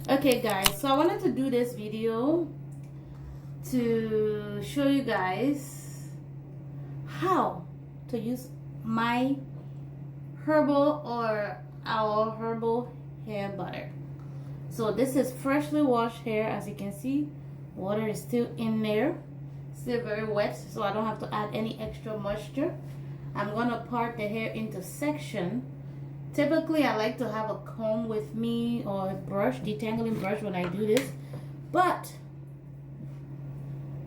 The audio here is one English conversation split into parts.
Okay guys, so I wanted to do this video to show you guys how to use my herbal or our herbal hair butter. So this is freshly washed hair. As you can see, water is still in there, still very wet, so I don't have to add any extra moisture. I'm gonna part the hair into section. Typically I like to have a comb with me or a brush, detangling brush when I do this,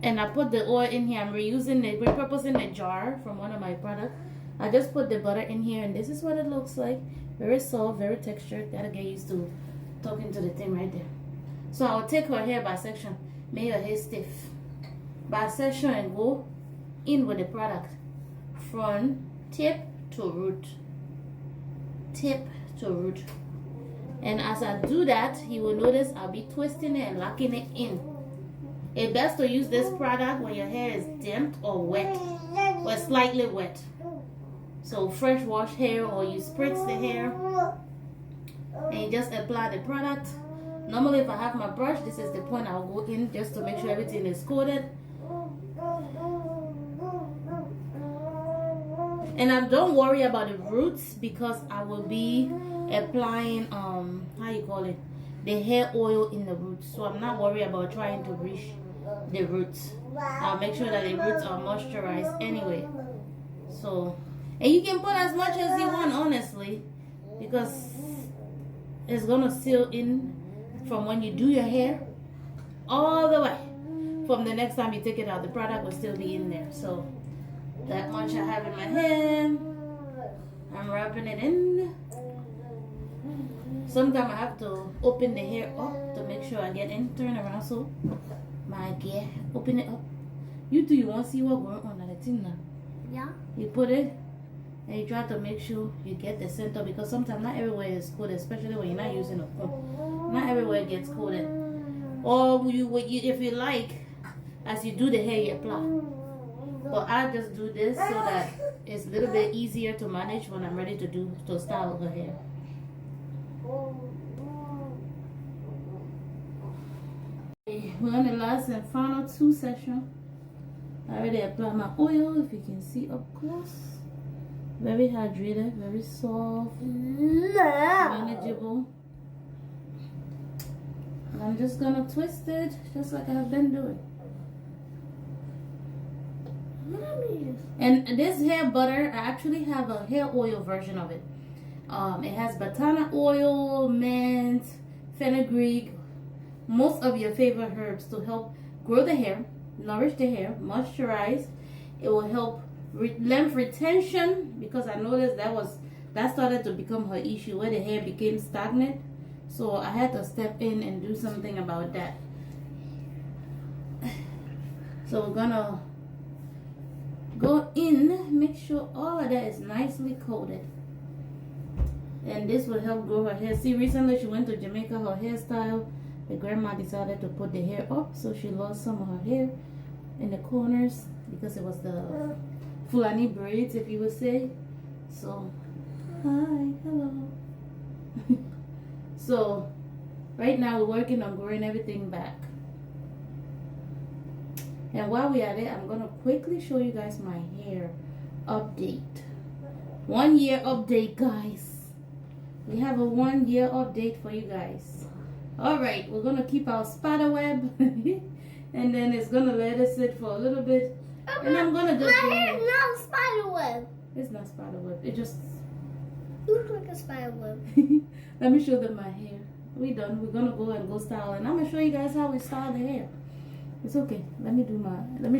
and I put the oil in here. I'm repurposing the jar from one of my products. I just put the butter in here, and this is what it looks like. Very soft, very textured. Gotta get used to talking to the thing right there. So I'll take her hair by section, make her hair stiff by section, and go in with the product from tip to root, tip to root. And as I do that, you will notice I'll be twisting it and locking it in. It's best to use this product when your hair is damp or wet or slightly wet. So fresh washed hair, or you spritz the hair and you just apply the product. Normally if I have my brush, this is the point I'll go in just to make sure everything is coated. And don't worry about the roots, because I will be applying the hair oil in the roots. So I'm not worried about trying to reach the roots. I'll make sure that the roots are moisturized anyway. So, and you can put as much as you want, honestly, because it's gonna seal in from when you do your hair all the way. From the next time you take it out, the product will still be in there. So that much I have in my hand. I'm wrapping it in. Sometimes I have to open the hair up to make sure I get in. Turn around so my gear. Open it up. You do, you want to see what going on at the thing now? Yeah. You put it and you try to make sure you get the center, because sometimes not everywhere is coated, especially when you're not using a comb. Not everywhere gets coated. Or if you like, as you do the hair, you apply. But I just do this so that it's a little bit easier to manage when I'm ready to style her hair. We're on the last and final 2 sessions. I already applied my oil, if you can see up close. Very hydrated, very soft, manageable. And I'm just gonna twist it just like I've been doing. And this hair butter, I actually have a hair oil version of it. It has batana oil, mint, fenugreek, most of your favorite herbs to help grow the hair, nourish the hair, moisturize. It will help length retention, because I noticed that started to become her issue, where the hair became stagnant. So I had to step in and do something about that. So we're gonna go in, make sure all of that is nicely coated. And this will help grow her hair. See, recently she went to Jamaica, her hairstyle, the grandma decided to put the hair up, so she lost some of her hair in the corners because it was the Fulani braids, if you would say. So, hi, hello. So, right now we're working on growing everything back. And while we're at it, I'm going to quickly show you guys my hair update. 1 year update, guys. We have a 1 year update for you guys. Alright, we're going to keep our spider web. And then it's going to let us sit for a little bit. And I'm going to just my hair is not spider web. It's not spider web. It just looks like a spider web. Let me show them my hair. We done. We're going to go and go style. And I'm going to show you guys how we style the hair. It's okay. Let me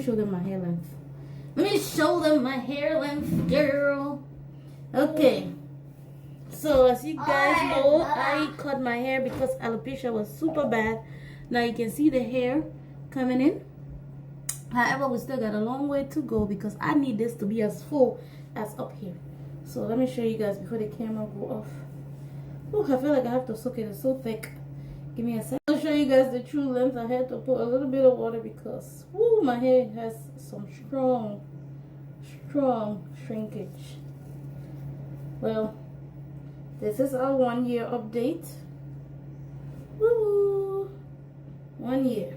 show them my hair length. Let me show them my hair length, girl. Okay. So as you guys know, I cut my hair because alopecia was super bad. Now you can see the hair coming in. However, we still got a long way to go because I need this to be as full as up here. So let me show you guys before the camera go off. Oh, I feel like I have to soak it. It's so thick. Give me a second. I'll show you guys the true length. I had to put a little bit of water because my hair has some strong shrinkage. Well, this is our 1 year update. Woo! 1 year.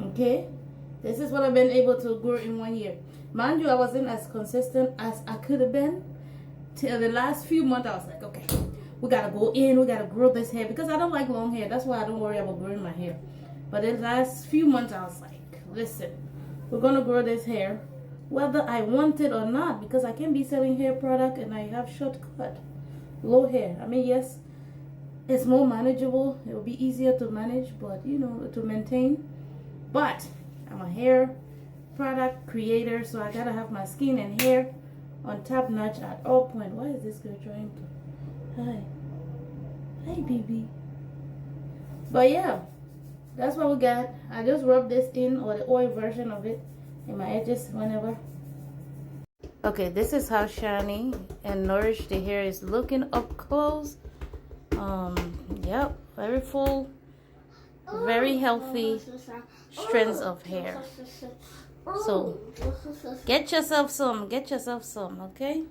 Okay, this is what I've been able to grow in 1 year. Mind you, I wasn't as consistent as I could have been till the last few months. I was like, okay, we gotta go in, we gotta grow this hair, because I don't like long hair. That's why I don't worry about growing my hair. But the last few months I was like, listen, we're gonna grow this hair whether I want it or not, because I can be selling hair product and I have shortcut low hair. I mean, yes, it's more manageable, it will be easier to manage, but you know, to maintain. But I'm a hair product creator, so I gotta have my skin and hair on top notch at all point. Why is this girl trying to hi baby? But yeah, that's what we got. I just rub this in, or the oil version of it, in my edges whenever. Okay, this is how shiny and nourished the hair is looking up close. Yep, very full, very healthy strands of hair. So get yourself some, okay?